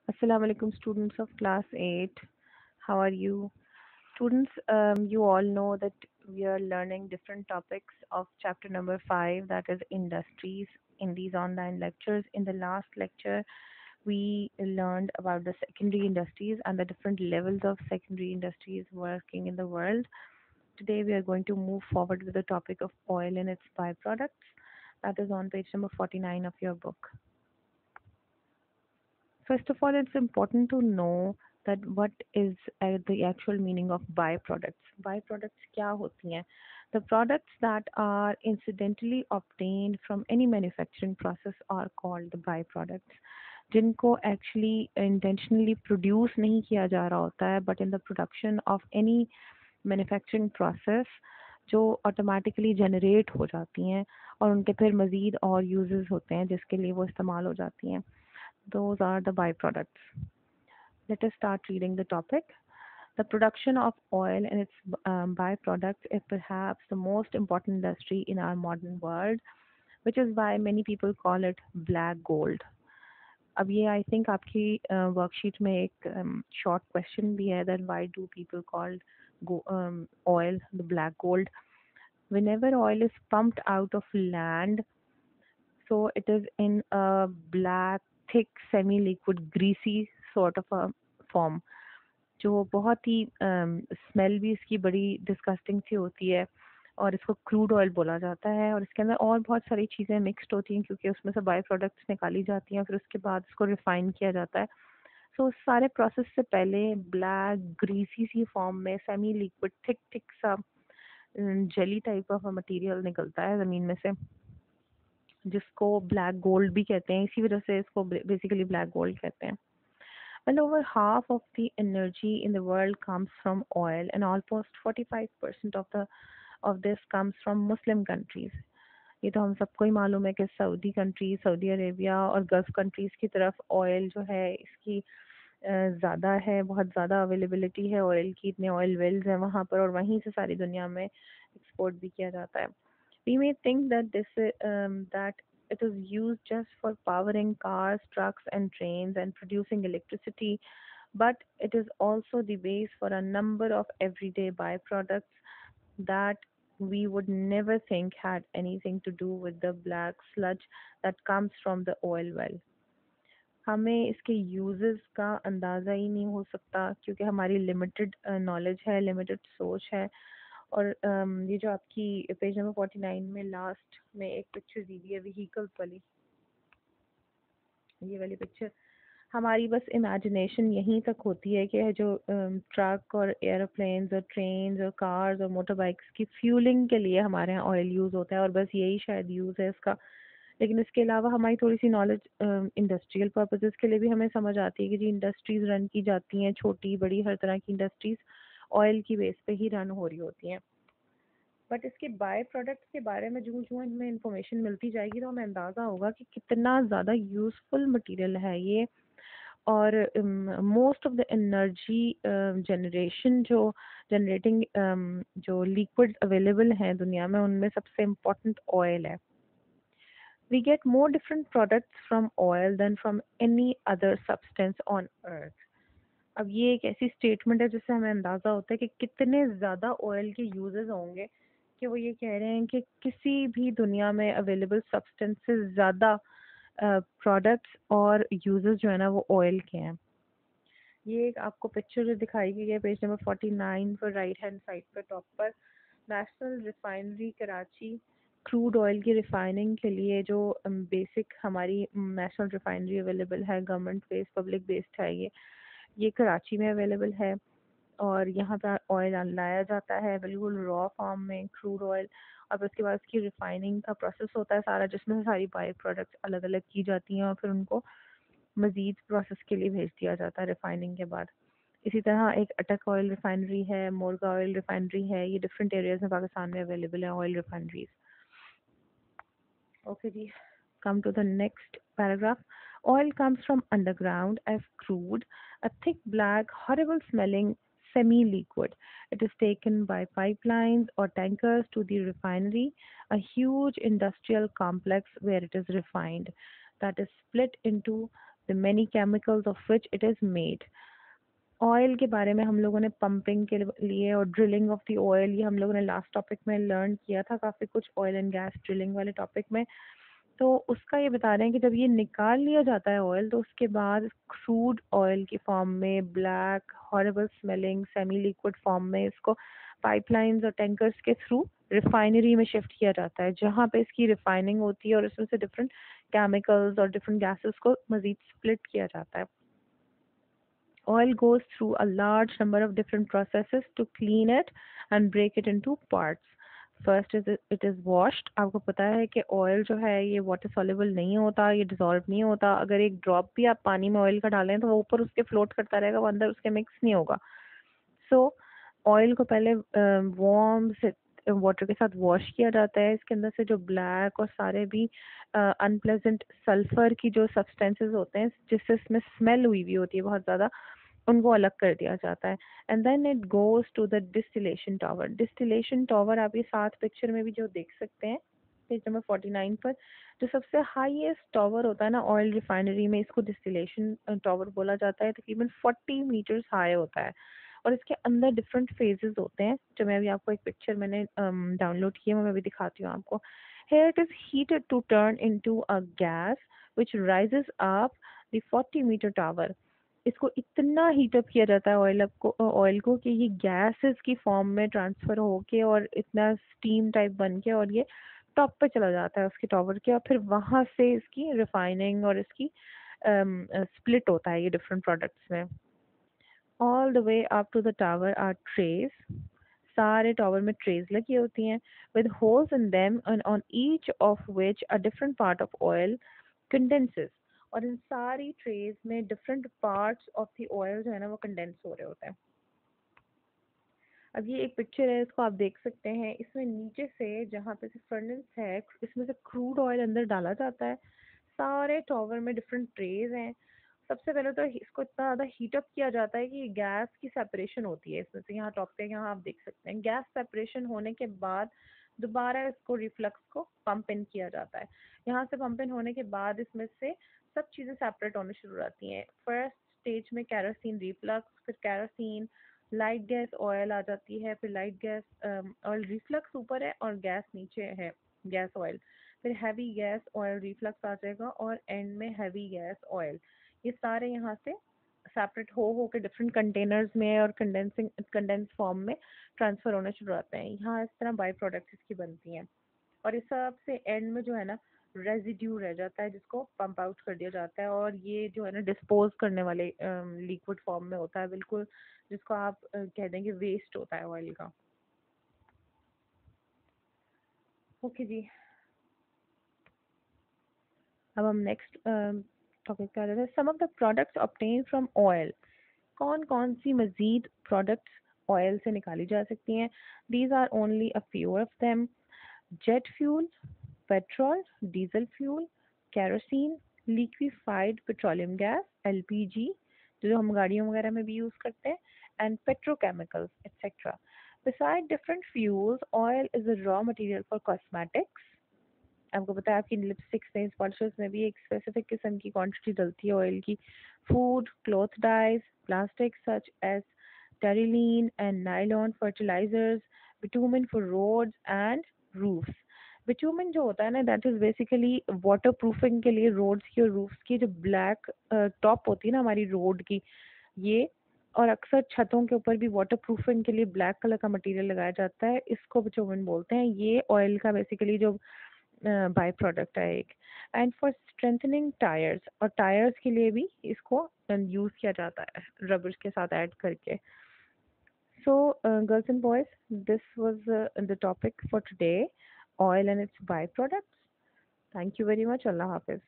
Assalamu alaikum, students of class 8. How are you? Students, you all know that we are learning different topics of chapter number 5, that is industries, in these online lectures. In the last lecture, we learned about the secondary industries and the different levels of secondary industries working in the world. Today, we are going to move forward with the topic of oil and its byproducts. That is on page number 49 of your book. First of all, it's important to know that what is the actual meaning of byproducts. Byproducts क्या होती हैं? The products that are incidentally obtained from any manufacturing process are called the byproducts. जिनको actually intentionally produce नहीं किया जा रहा होता है, but in the production of any manufacturing process जो ऑटोमेटिकली जनरेट हो जाती हैं और उनके फिर मज़ीद और यूजेस होते हैं जिसके लिए वो इस्तेमाल हो जाती हैं. Those are the byproducts. Let us start reading the topic. The production of oil and its byproducts is perhaps the most important industry in our modern world, which is why many people call it black gold. अब ये I think आपकी worksheet में एक short question भी है that why do people call oil the black gold. Whenever oil is pumped out of land, so it is in a black, thick, semi-liquid, greasy sort of a form. जो बहुत ही smell भी इसकी बड़ी disgusting सी होती है और इसको crude oil बोला जाता है और इसके अंदर और बहुत सारी चीज़ें मिक्स्ड होती हैं क्योंकि उसमें से बाई प्रोडक्ट्स निकाली जाती हैं फिर उसके बाद इसको रिफाइन किया जाता है. सो उस सारे प्रोसेस से पहले ब्लैक ग्रीसी सी फॉर्म में सेमी लिक्विड थिक थिक सा जेली टाइप ऑफ मटेरियल निकलता है ज़मीन में से जिसको ब्लैक गोल्ड भी कहते हैं. इसी वजह से इसको बेसिकली ब्लैक गोल्ड कहते हैं. Well, over half of the energy in the world comes from oil, and almost 45% of this comes from Muslim countries. ये तो हम सबको ही मालूम है कि सऊदी कंट्रीज, सऊदी अरेबिया और गल्फ कंट्रीज की तरफ ऑयल जो है इसकी ज़्यादा है, बहुत ज़्यादा अवेलेबिलिटी है ऑयल की, इतने ऑयल वेल्स हैं वहाँ पर और वहीं से सारी दुनिया में एक्सपोर्ट भी किया जाता है. We may think that that it is used just for powering cars, trucks, and trains and producing electricity, but it is also the base for a number of everyday byproducts that we would never think had anything to do with the black sludge that comes from the oil well. हमें इसके uses का अंदाज़ा ही नहीं हो सकता क्योंकि हमारी limited knowledge है, लिमिटेड सोच है. और ये जो आपकी पेज नंबर 49 में लास्ट में एक पिक्चर दी हुई है व्हीकल्स वाली, ये वाली पिक्चर, हमारी बस इमेजिनेशन यहीं तक होती है कि जो ट्रक और एरोप्लेन्स और ट्रेन्स और कार्स और मोटर बाइक्स की फ्यूलिंग के लिए हमारे यहाँ ऑयल यूज़ होता है और बस यही शायद यूज़ है इसका. लेकिन इसके अलावा हमारी थोड़ी सी नॉलेज इंडस्ट्रियल पर्पसेस के लिए भी हमें समझ आती है कि जी इंडस्ट्रीज रन की जाती हैं, छोटी बड़ी हर तरह की इंडस्ट्रीज ऑयल की बेस पे ही रन हो रही होती हैं. बट इसके बाय प्रोडक्ट्स के बारे में जो जो हमें इंफॉर्मेशन मिलती जाएगी तो हमें अंदाज़ा होगा कि कितना ज़्यादा यूज़फुल मटेरियल है ये. और most of the energy generation जो जनरेटिंग जो लिक्विड अवेलेबल हैं दुनिया में उनमें सबसे इम्पोर्टेंट ऑयल है. We get more different products from oil than from any other substance on earth. अब ये एक ऐसी स्टेटमेंट है जिससे हमें अंदाज़ा होता है कि कितने ज़्यादा ऑयल के यूजेस होंगे कि वो ये कह रहे हैं कि किसी भी दुनिया में अवेलेबल सब्सटेंस से ज़्यादा प्रोडक्ट्स और यूजेस जो है ना वो ऑयल के हैं. ये एक आपको पिक्चर जो दिखाई गई है पेज नंबर 49 पर राइट हैंड साइड पर टॉप पर, national refinery Karachi crude oil की रिफाइनिंग के लिए जो बेसिक हमारी नेशनल रिफाइनरी अवेलेबल है, गवर्नमेंट बेस्ड पब्लिक बेस्ड है, ये कराची में अवेलेबल है और यहाँ पर ऑयल लाया जाता है बिल्कुल रॉ फॉर्म में क्रूड ऑयल. और उसके बाद उसकी रिफाइनिंग का प्रोसेस होता है सारा जिसमें से सारी बाई प्रोडक्ट्स अलग अलग की जाती हैं और फिर उनको मज़ीद प्रोसेस के लिए भेज दिया जाता है रिफाइनिंग के बाद. इसी तरह एक अटक ऑयल रिफाइनरी है, मोरगा ऑयल रिफाइनरी है, ये डिफरेंट एरियाज में पाकिस्तान में अवेलेबल है oil refineries. Okay ji, come to the next paragraph. Oil comes from underground as crude, a thick black horrible smelling semi-liquid. It is taken by pipelines or tankers to the refinery, a huge industrial complex where it is refined, that is split into the many chemicals of which it is made. Oil के बारे में हम लोगों ने pumping के लिए और drilling of the oil, ये हम लोगों ने लास्ट टॉपिक में लर्न किया था काफ़ी कुछ, ऑयल एंड गैस ड्रिलिंग वाले टॉपिक में। तो उसका ये बता रहे हैं कि जब ये निकाल लिया जाता है ऑयल, तो उसके बाद क्रूड ऑयल की फॉर्म में, black horrible smelling semi liquid form में इसको पाइपलाइंस और टैंकर्स के थ्रू रिफाइनरी में शिफ्ट किया जाता है, जहाँ पे इसकी रिफाइनिंग होती है और इसमें से डिफरेंट केमिकल्स और डिफरेंट गैसेस को मजीद स्प्लिट किया जाता है। Oil goes through a large number of different processes to clean it and break it into parts. First is it is washed. आपको पता है कि ऑयल जो है ये वाटर सॉल्युबल नहीं होता, ये डिसॉल्व नहीं होता। अगर एक ड्रॉप भी आप पानी में ऑयल का डालें तो वो ऊपर उसके फ्लोट करता रहेगा, वो अंदर उसके मिक्स नहीं होगा। सो ऑयल को पहले वार्म से वाटर के साथ वॉश किया जाता है। इसके अंदर से जो ब्लैक और सारे भी अनप्लेजेंट सल्फर की जो सब्सटेंसेस होते हैं जिससे इसमें स्मेल हुई हुई होती है बहुत ज़्यादा, उनको अलग कर दिया जाता है। And then it goes to the distillation tower. Distillation tower आप ये साथ पिक्चर में भी जो देख सकते हैं पेज नंबर 49 पर, जो सबसे हाईएस्ट टावर होता है ना ऑयल रिफाइनरी में, इसको डिस्टिलेशन टावर बोला जाता है। तकरीबन 40 मीटर्स हाई होता है और इसके अंदर डिफरेंट फेजेस होते हैं, जो मैं अभी आपको एक पिक्चर मैंने डाउनलोड किया, मैं अभी दिखाती हूँ आपको। Here it is heated to turn into a gas which rises up the 40-meter tower. इसको इतना हीटअप किया जाता है ऑयल को कि ये गैसेस की फॉर्म में ट्रांसफर होके और इतना स्टीम टाइप बन के और ये टॉप पे चला जाता है उसके टॉवर के, और फिर वहां से इसकी रिफाइनिंग और इसकी स्प्लिट होता है ये डिफरेंट प्रोडक्ट्स में। All the way up to the tower are trays. सारे टावर में ट्रेज लगी होती हैं with holes in them and on each of which a different part of oil condenses. और इन सारी ट्रेज में different parts of the oil जो है ना वो कंडेंस हो रहे होते हैं। अब ये एक पिक्चर है, इसको आप देख सकते हैं। इसमें नीचे से जहाँ पे से फर्नेस है, इसमें से क्रूड ऑयल अंदर डाला जाता है। सारे टॉवर में डिफरेंट ट्रेज हैं। सबसे पहले तो इसको इतना ज़्यादा हीटअप किया जाता है कि गैस की सेपरेशन होती है इसमें से। यहाँ टॉप पे यहाँ आप देख सकते हैं, गैस सेपरेशन होने के बाद दोबारा इसको रिफ्लक्स को पंप इन किया जाता है। यहाँ से पंप इन होने के बाद इसमें से सब चीज़ें सेपरेट होने शुरू हो जाती हैं। फर्स्ट स्टेज में कैरोसिन रिफ्लक्स, फिर कैरोसिन लाइट गैस ऑयल आ जाती है, फिर लाइट गैस ऑयल रिफ्लक्स ऊपर है और गैस नीचे है, गैस ऑयल। फिर हैवी गैस ऑयल रिफ्लक्स आ जाएगा और एंड में हैवी गैस ऑयल। ये सारे यहाँ से सेपरेट हो के डिफरेंट कंटेनर्स में और कंडेंस फॉर्म में ट्रांसफर होने शुरू होते हैं। यहाँ इस तरह बाई प्रोडक्ट्स इसकी बनती हैं और इस सब से एंड में जो है ना रेजिड्यू रह जाता है जिसको पंप आउट कर दिया जाता है, और ये जो है ना डिस्पोज करने वाले लिक्विड फॉर्म में होता है बिल्कुल, जिसको आप कह देंगे वेस्ट होता है ऑयल का। ओके जी, अब हम नेक्स्ट टॉपिक पे आ जाते हैं। Some of the products obtain from oil. कौन कौन सी मजीद प्रोडक्ट्स ऑयल से निकाली जा सकती हैं? These are only a few of them. Jet fuel, petrol, diesel fuel, kerosene, liquefied petroleum gas LPG, जो हम गाड़ियों वगैरह में भी यूज़ करते हैं, and petrochemicals etcetera. Beside different fuels, oil is a raw material for cosmetics. आपको पता है आपकी लिपस्टिक्स नेल्स पॉलिशर्स में भी एक स्पेसिफिक किस्म की क्वांटिटी डलती है ऑयल की। Food, cloth dyes, plastic such as terylene and nylon, fertilisers, bitumen for roads and roofs. Bitumen जो होता है ना, that is basically waterproofing के लिए रोड्स की और रूफ्स की जो ब्लैक टॉप होती है ना हमारी रोड की, ये, और अक्सर छतों के ऊपर भी वाटर प्रूफिंग के लिए ब्लैक कलर का मटेरियल लगाया जाता है, इसको बिटुमेन बोलते हैं। ये ऑयल का बेसिकली जो बाय प्रोडक्ट है एक। एंड फॉर स्ट्रेंथनिंग टायर्स, और टायर्स के लिए भी इसको यूज किया जाता है रबर्स के साथ ऐड करके। So girls and boys, this was the topic for today, oil and its by products. Thank you very much. अल्लाह हाफिज।